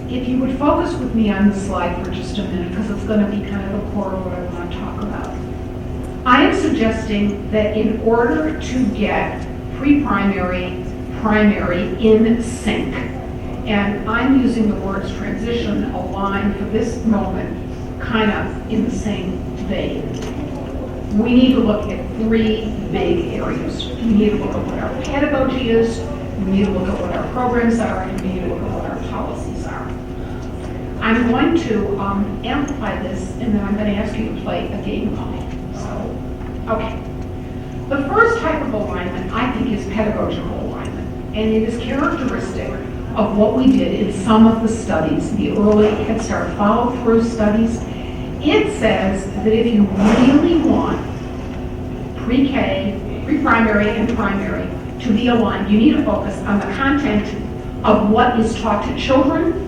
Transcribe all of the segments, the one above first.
If you would focus with me on the slide for just a minute, because it's going to be kind of the core of what I want to talk about. I am suggesting that in order to get pre-primary, primary in sync, and I'm using the words transition, align for this moment, kind of in the same vein. We need to look at three big areas. We need to look at what our pedagogy is, we need to look at what our programs are, and we need to look at what our policies are. I'm going to amplify this, and then I'm going to ask you to play a game of me. So, okay. The first type of alignment, I think, is pedagogical alignment, and it is characteristic of what we did in some of the studies, the early Head Start follow-through studies. It says that if you really want pre-K, pre-primary, and primary to be aligned, you need to focus on the content of what is taught to children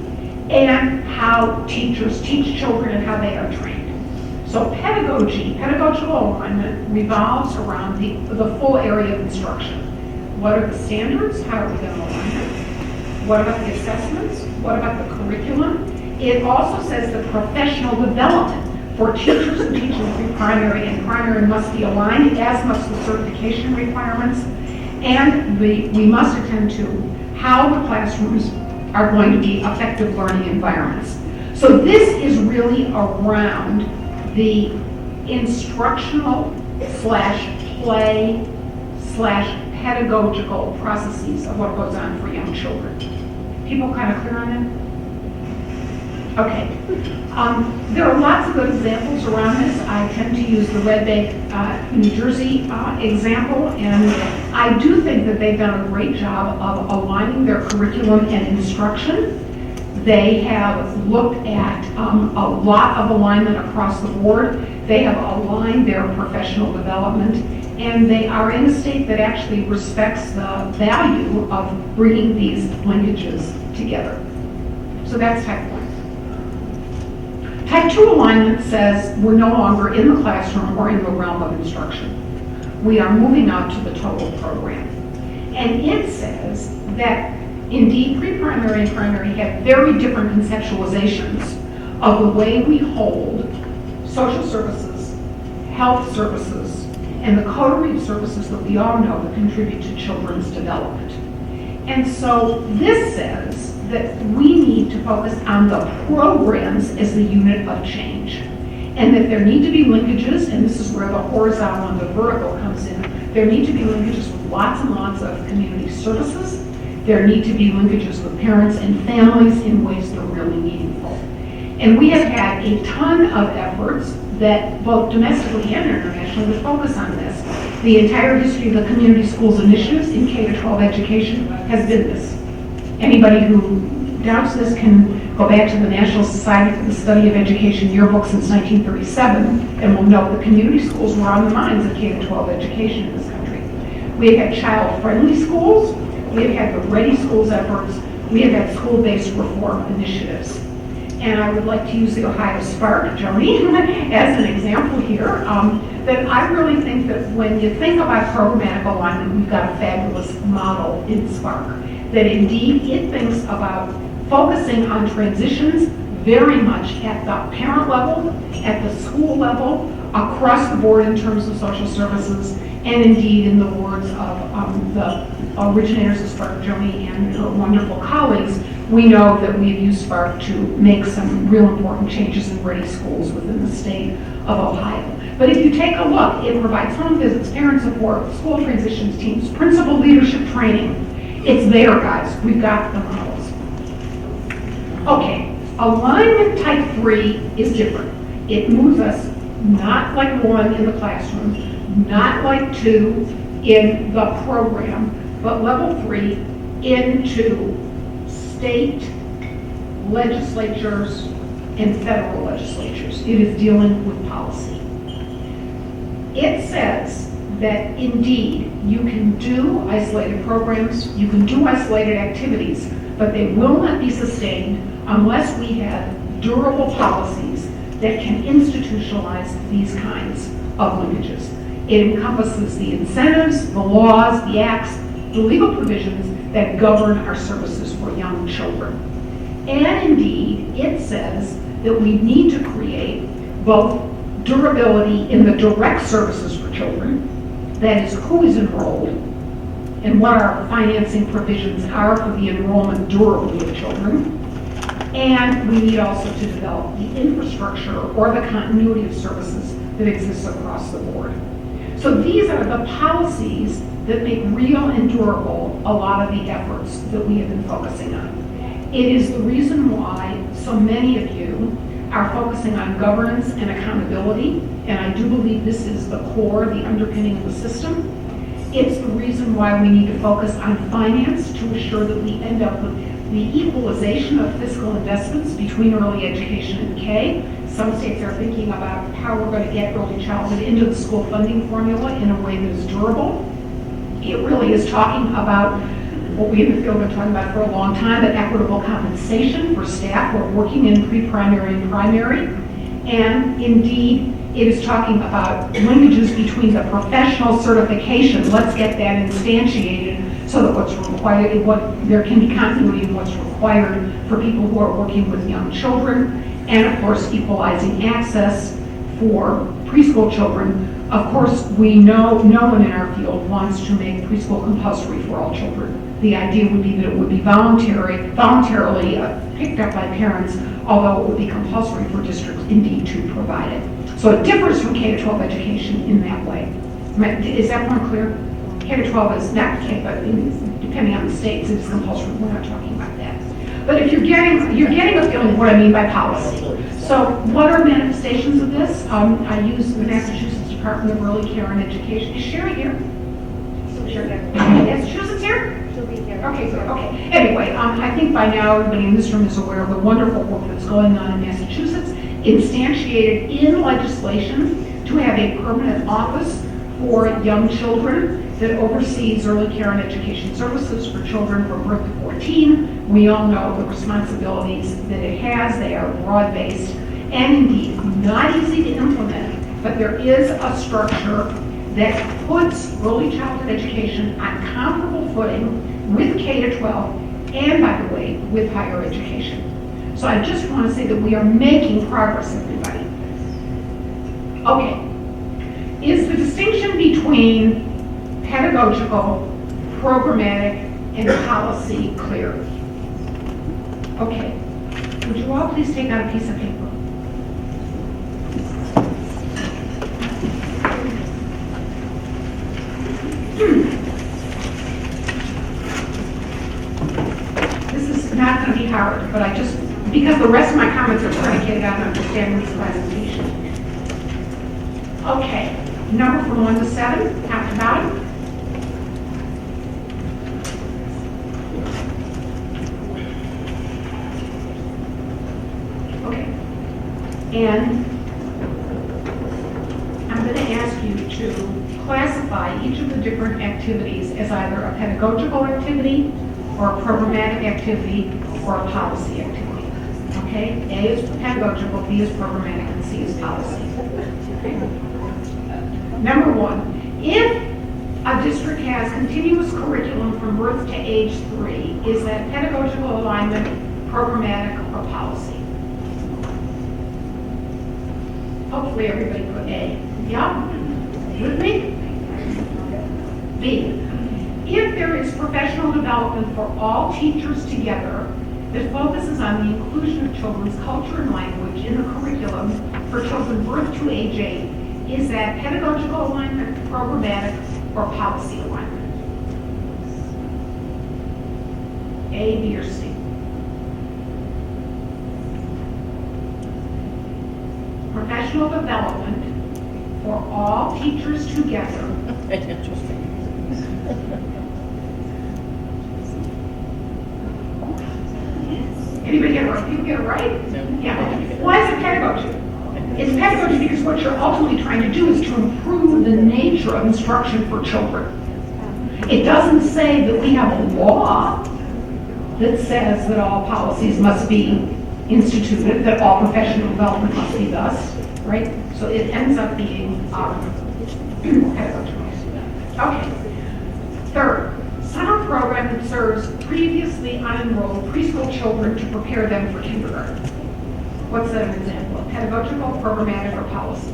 and how teachers teach children and how they are trained. So pedagogy, pedagogical alignment revolves around the full area of instruction. What are the standards? How are we going to align them? What about the assessments? What about the curriculum? It also says the professional development for teachers who teach in pre-primary and primary must be aligned, as must the certification requirements. And we must attend to how the classrooms are going to be effective learning environments. So this is really around the instructional / play / pedagogical processes of what goes on for young children. People kind of clear on that? Okay. There are lots of good examples around this. I tend to use the Red Bank, New Jersey example, and I do think that they've done a great job of aligning their curriculum and instruction. They have looked at a lot of alignment across the board. They have aligned their professional development, and they are in a state that actually respects the value of bringing these linkages together. So that's type 1. Type 2 alignment says we're no longer in the classroom or in the realm of instruction. We are moving out to the total program. And it says that indeed pre-primary and primary have very different conceptualizations of the way we hold social services, health services, and the coterie of services that we all know that contribute to children's development. And so this says that we need to focus on the programs as the unit of change. And that there need to be linkages, and this is where the horizontal and the vertical comes in. There need to be linkages with lots and lots of community services. There need to be linkages with parents and families in ways that are really meaningful. And we have had a ton of efforts that both domestically and internationally would focus on this. The entire history of the community schools initiatives in K-12 education has been this. Anybody who doubts this can go back to the National Society for the Study of Education yearbook since 1937 and will note the community schools were on the minds of K-12 education in this country. We have had child-friendly schools, we have had the Ready Schools efforts, we have had school-based reform initiatives. And I would like to use the Ohio Spark, Joni, as an example here, that I really think that when you think about programmatic alignment, we've got a fabulous model in Spark. That indeed it thinks about focusing on transitions very much at the parent level, at the school level, across the board in terms of social services, and indeed in the words of the originators of Spark, Joni and her wonderful colleagues, we know that we've used Spark to make some real important changes in Ready schools within the state of Ohio. But if you take a look, it provides home visits, parent support, school transitions teams, principal leadership training. It's there, guys. We've got the models. Okay, alignment type 3 is different. It moves us not like 1 in the classroom, not like 2 in the program, but level 3 into state legislatures and federal legislatures. It is dealing with policy. It says that indeed you can do isolated programs, you can do isolated activities, but they will not be sustained unless we have durable policies that can institutionalize these kinds of linkages. It encompasses the incentives, the laws, the acts, the legal provisions that govern our services for for young children. And indeed, it says that we need to create both durability in the direct services for children, that is, who is enrolled, and what our financing provisions are for the enrollment durably of children. And we need also to develop the infrastructure or the continuity of services that exists across the board. So these are the policies that make real and durable a lot of the efforts that we have been focusing on. It is the reason why so many of you are focusing on governance and accountability, and I do believe this is the core, the underpinning of the system. It's the reason why we need to focus on finance to assure that we end up with the equalization of fiscal investments between early education and K. Some states are thinking about how we're going to get early childhood into the school funding formula in a way that is durable. It really is talking about what we in the field have been talking about for a long time, that equitable compensation for staff who are working in pre-primary and primary. And indeed, it is talking about linkages between the professional certification. Let's get that instantiated so that what's required, there can be continuity in what's required for people who are working with young children. And of course, equalizing access for preschool children. Of course, we know no one in our field wants to make preschool compulsory for all children. The idea would be that it would be voluntarily picked up by parents, although it would be compulsory for districts indeed to provide it. So it differs from K-12 education in that way. Is that more clear? K-12 is not K, but depending on the states, it's compulsory. We're not talking about that. But if you're getting a feeling of what I mean by policy. So what are manifestations of this? I use the Massachusetts Department of Early Care and Education. Is Sharon here? Massachusetts here? She'll be here. Okay, good, okay. Anyway, I think by now everybody in this room is aware of the wonderful work that's going on in Massachusetts, instantiated in legislation to have a permanent office for young children that oversees early care and education services for children from birth to 14. We all know the responsibilities that it has. They are broad-based and indeed not easy to implement, but there is a structure that puts early childhood education on comparable footing with K-12 and, by the way, with higher education. So I just want to say that we are making progress, everybody. Okay. Is the distinction between pedagogical, programmatic, and policy clear? Okay. Would you all please take out a piece of paper? This is not going to be hard, but because the rest of my comments are predicated on understanding this presentation. Okay, number from 1 to 7, top to bottom. Okay, and I'm going to ask you to classify each of the different activities as either a pedagogical activity or a programmatic activity or a policy activity. Okay? A is pedagogical, B is programmatic, and C is policy. Okay? Number 1, if a district has continuous curriculum from birth to age 3, is that pedagogical alignment, programmatic, or policy? Hopefully everybody put A. Yeah? With me? B. If there is professional development for all teachers together that focuses on the inclusion of children's culture and language in the curriculum for children birth to age 8, is that pedagogical alignment, programmatic, or policy alignment? A, B, or C? Professional development for all teachers together. Interesting. Anybody get it right? People get it right? No. Yeah. Why is it pedagogy? It's pedagogy because what you're ultimately trying to do is to improve the nature of instruction for children. It doesn't say that we have a law that says that all policies must be instituted, that all professional development must be thus, right? So it ends up being pedagogical. Okay. Third, some program that serves previously unenrolled preschool children to prepare them for kindergarten. What's an example? Pedagogical, programmatic, or policy?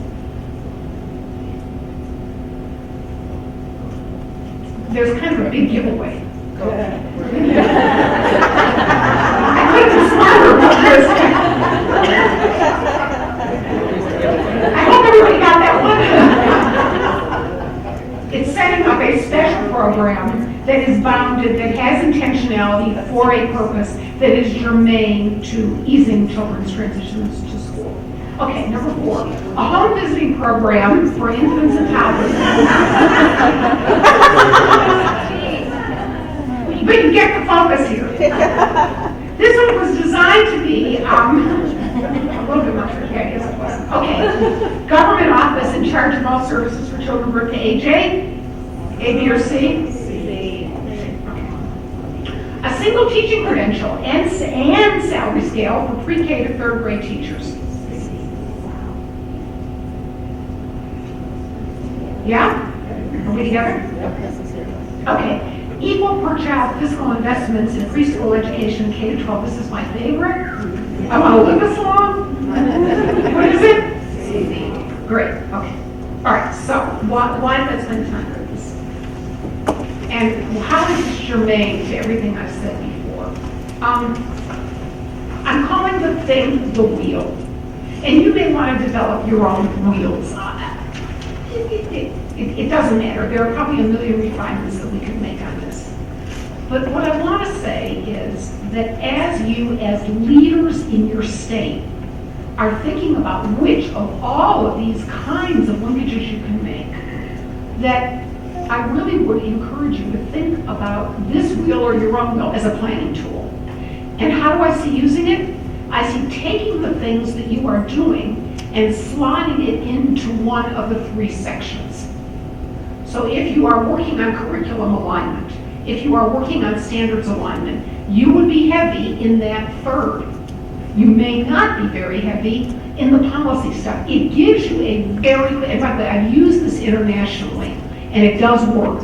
There's kind of a big giveaway. I could have been smarter about this. I hope everybody got that one. It's setting up a special program that is bounded, that has intentionality for a purpose that is germane to easing children's transitions to school. Okay, number 4, a home visiting program for infants and toddlers. But you get the focus here. This one was designed to be a little bit more tricky, I guess it was. Okay, government office in charge of all services for children birth to age 8. A, B, or C? C. Okay. A single teaching credential and salary scale for pre-K to 3rd grade teachers. Yeah? Are we together? Okay. Equal per child fiscal investments in preschool education, K to 12. This is my favorite. I want to live this long. What is it? Great. Okay. All right. So why did I spend time on this? And how is this germane to everything I've said before? I'm calling the thing the wheel. And you may want to develop your own wheels. It doesn't matter. There are probably a million refinements that we could make on this. But what I want to say is that as you, as leaders in your state, are thinking about which of all of these kinds of linkages you can make, that I really would encourage you to think about this wheel or your own wheel as a planning tool. And how do I see using it? I see taking the things that you are doing and slotting it into one of the 3 sections. So if you are working on curriculum alignment, if you are working on standards alignment, you would be heavy in that 3rd. You may not be very heavy in the policy stuff. It gives you a very, in fact, I've used this internationally, and it does work.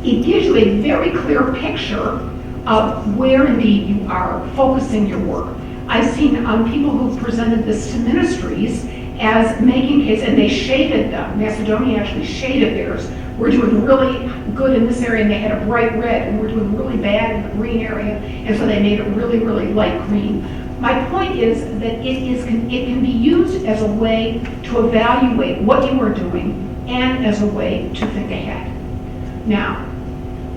It gives you a very clear picture of where indeed you are focusing your work. I've seen people who've presented this to ministries as making case, and they shaded them. Macedonia actually shaded theirs. We're doing really good in this area, and they had a bright red, and we're doing really bad in the green area, and so they made it really, really light green. My point is that it can be used as a way to evaluate what you are doing and as a way to think ahead. Now,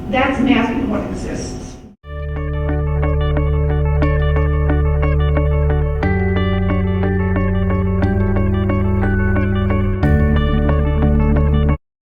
that's mapping what exists.